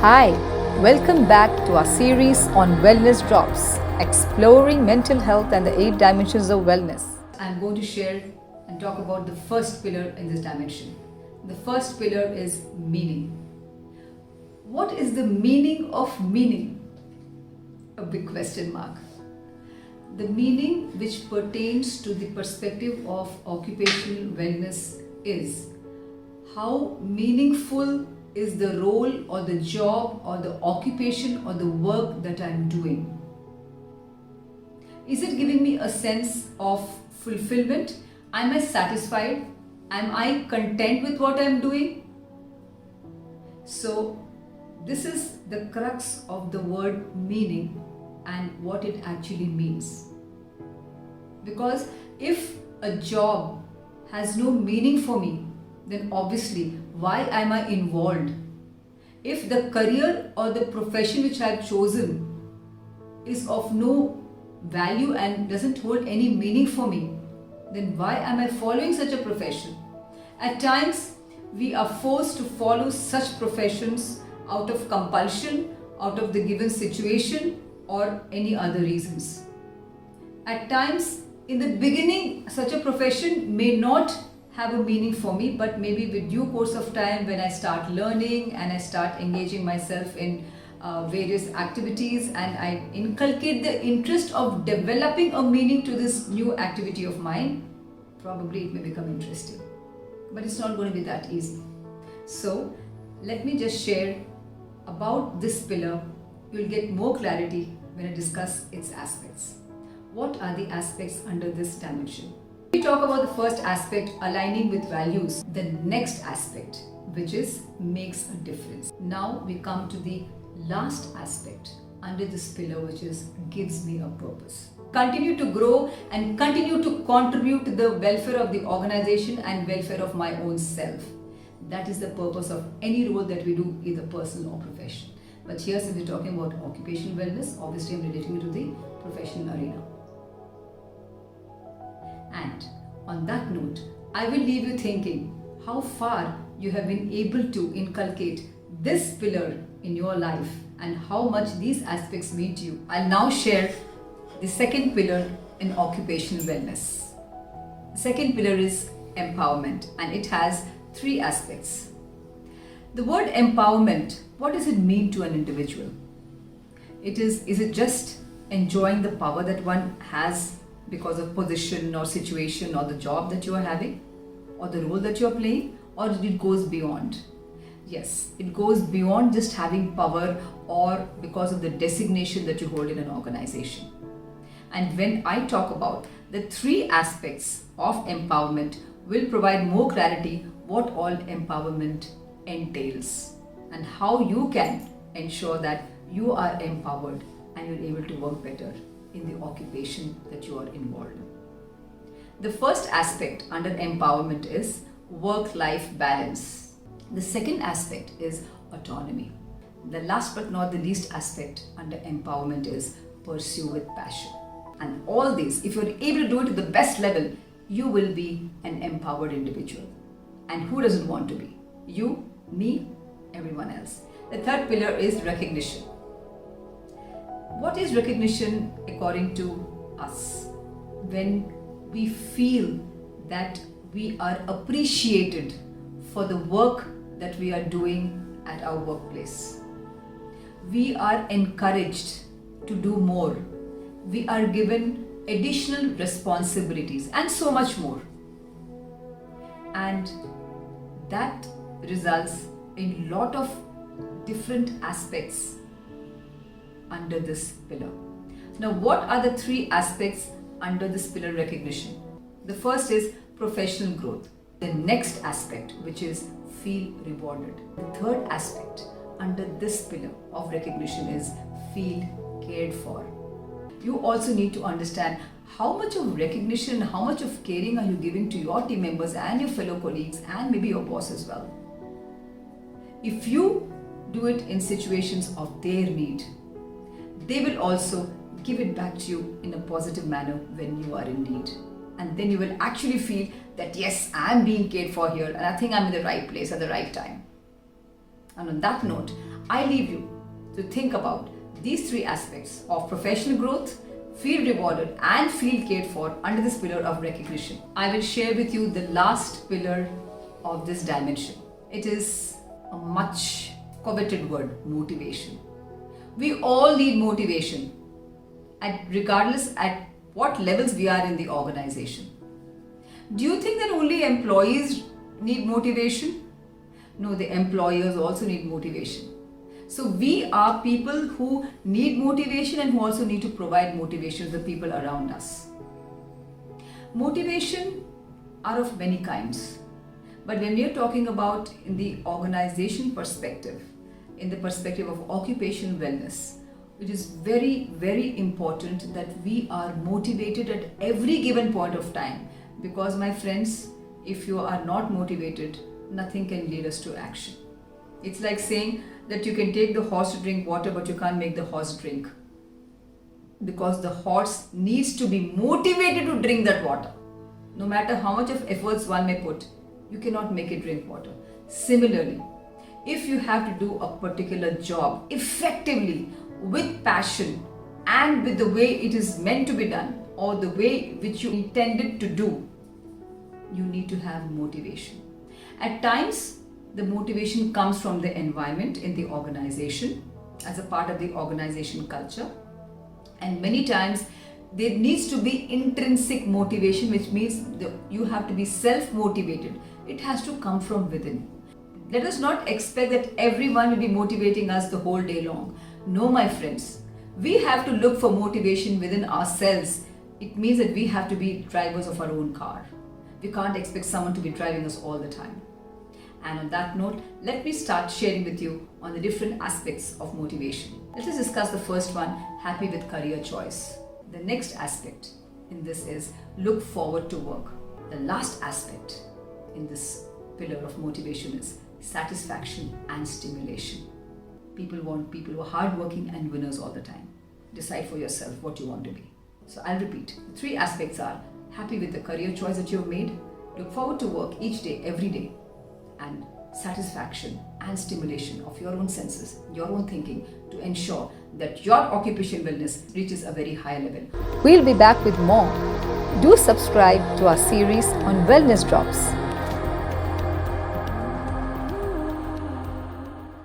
Hi, welcome back to our series on Wellness Drops, exploring mental health and the 8 dimensions of wellness. I'm going to share and talk about the first pillar in this dimension. The first pillar is meaning. What is the meaning of meaning? A big question mark. The meaning which pertains to the perspective of occupational wellness is how meaningful is the role or the job or the occupation or the work that I'm doing. Is it giving me a sense of fulfillment? Am I satisfied? Am I content with what I'm doing? So, this is the crux of the word meaning and what it actually means. Because if a job has no meaning for me, then obviously why am I involved? If the career or the profession which I have chosen is of no value and doesn't hold any meaning for me, then why am I following such a profession? At times, we are forced to follow such professions out of compulsion, out of the given situation, or any other reasons. At times, in the beginning, such a profession may not have a meaning for me, but maybe with due course of time, when I start learning and I start engaging myself in various activities and I inculcate the interest of developing a meaning to this new activity of mine, probably it may become interesting. But it's not going to be that easy. So let me just share about this pillar. You'll get more clarity when I discuss its aspects. What are the aspects under this dimension? We talk about the first aspect, aligning with values. The next aspect, which is makes a difference. Now we come to the last aspect under this pillar, which is gives me a purpose. Continue to grow and continue to contribute to the welfare of the organization and welfare of my own self. That is the purpose of any role that we do, either personal or professional. But here, since we're talking about occupational wellness, obviously I'm relating it to the professional arena. And on that note, I will leave you thinking how far you have been able to inculcate this pillar in your life and how much these aspects mean to you. I'll now share the second pillar in occupational wellness. The second pillar is empowerment, and it has 3 aspects. The word empowerment, what does it mean to an individual? Is it just enjoying the power that one has because of position or situation or the job that you are having or the role that you are playing, or it goes beyond? Yes, it goes beyond just having power or because of the designation that you hold in an organization. And when I talk about the 3 aspects of empowerment, will provide more clarity what all empowerment entails and how you can ensure that you are empowered and you're able to work better in the occupation that you are involved in. The first aspect under empowerment is work-life balance. The second aspect is autonomy. The last but not the least aspect under empowerment is pursue with passion. And all these, if you're able to do it to the best level, you will be an empowered individual. And who doesn't want to be? You, me, everyone else. The third pillar is recognition. What is recognition according to us? When we feel that we are appreciated for the work that we are doing at our workplace. We are encouraged to do more. We are given additional responsibilities and so much more. And that results in a lot of different aspects under this pillar. Now, what are the 3 aspects under this pillar recognition? The first is professional growth. The next aspect, which is feel rewarded. The third aspect under this pillar of recognition is feel cared for. You also need to understand how much of recognition, how much of caring are you giving to your team members and your fellow colleagues and maybe your boss as well. If you do it in situations of their need, they will also give it back to you in a positive manner when you are in need. And then you will actually feel that yes, I am being cared for here and I think I'm in the right place at the right time. And on that note, I leave you to think about these three aspects of professional growth, feel rewarded and feel cared for under this pillar of recognition. I will share with you the last pillar of this dimension. It is a much coveted word, motivation. We all need motivation, regardless at what levels we are in the organization. Do you think that only employees need motivation? No, the employers also need motivation. So we are people who need motivation and who also need to provide motivation to the people around us. Motivation are of many kinds. But when we are talking about in the organization perspective, in the perspective of occupational wellness, it is very, very important that we are motivated at every given point of time. Because my friends, if you are not motivated, nothing can lead us to action. It's like saying that you can take the horse to drink water, but you can't make the horse drink. Because the horse needs to be motivated to drink that water. No matter how much of efforts one may put, you cannot make it drink water. Similarly, if you have to do a particular job effectively, with passion and with the way it is meant to be done or the way which you intended to do, you need to have motivation. At times, the motivation comes from the environment in the organization as a part of the organization culture. And many times, there needs to be intrinsic motivation, which means you have to be self-motivated. It has to come from within. Let us not expect that everyone will be motivating us the whole day long. No, my friends. We have to look for motivation within ourselves. It means that we have to be drivers of our own car. We can't expect someone to be driving us all the time. And on that note, let me start sharing with you on the different aspects of motivation. Let us discuss the first one, happy with career choice. The next aspect in this is look forward to work. The last aspect in this pillar of motivation is satisfaction and stimulation. People want people who are hardworking and winners all the time. Decide for yourself what you want to be. So I'll repeat. The three aspects are happy with the career choice that you have made, look forward to work each day, every day, and satisfaction and stimulation of your own senses, your own thinking to ensure that your occupational wellness reaches a very high level. We'll be back with more. Do subscribe to our series on Wellness Drops.